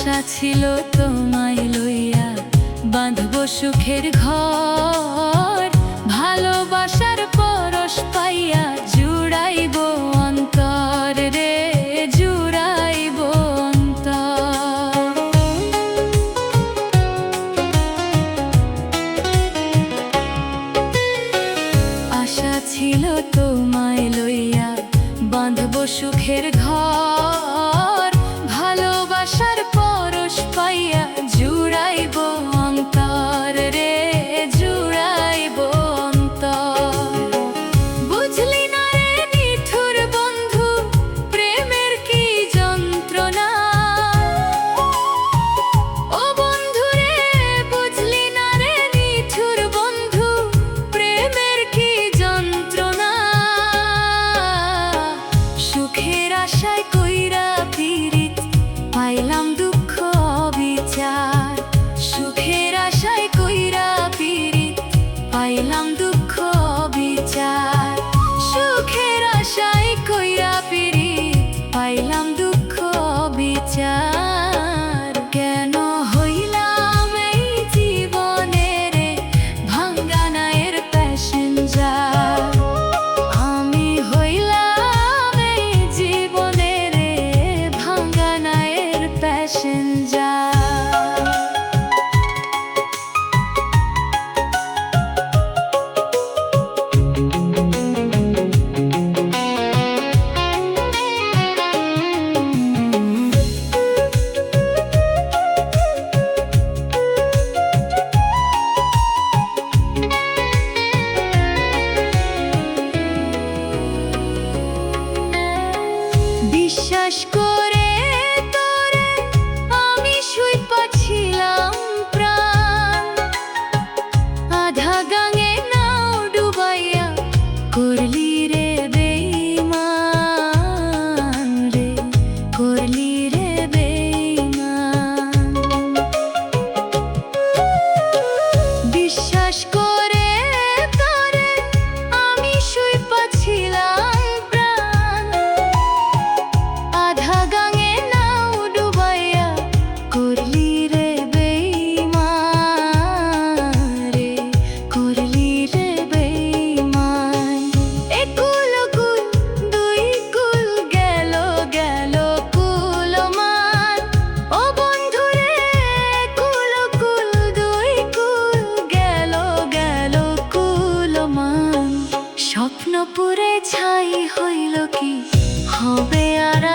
আশা ছিল তোমায় লইয়া বাঁধব সুখের ঘর, ভালোবাসার পরশ পাইয়া জুড়াইব অন্তর রে, জুড়াইব অন্তর। আশা ছিল তোমায় লইয়া বাঁধব সুখের ঘর, ভালোবাসার পরশ পাইয়া জুড়াইব অন্তর রে, জুড়াইব অন্তর। বুঝলি না রে নিঠুর বন্ধু প্রেমের কি যন্ত্রণা, ও বন্ধু রে বুঝলি না রে নিঠুর বন্ধু প্রেমের কি যন্ত্রণা। সুখের আশায় কইরা পীড়িত পাইলাম দুঃখ অবিচার, সুখের আশায় কইরা পীড়িত পাইলাম দুঃখ অবিচার, সুখের আশায় কইরা পীড়িত পাইলাম দুঃখ অবিচার। কেন হইলাম এই জীবনের ভাঙ্গা নায়ের প্যাসেঞ্জার, আমি হইলাম এই জীবনের ভাঙ্গা নায়ের প্যাসেঞ্জার। বিশ্বাস করে তোরে আমি শুইপা ছিলাম প্রাণ, আধা গাঙে নাও ডুবাইয়া করলি রে বেঈমান রে, করলি রে বেঈমান। বিশ্বাস করে তোরে আমি শুইপা ছিলাম প্রাণ, আধা গাঙে নাও ডুবাইয়া করলি রে বেঈমান রে, করলি রে বেঈমান। একুল কুল দুই কুল গেল গেল কুলমান, ও বন্ধু রে একুল কুল দুই কুল গেল গেল কুলমান। স্বপ্ন পুরে ছাই হইল কি হবে আর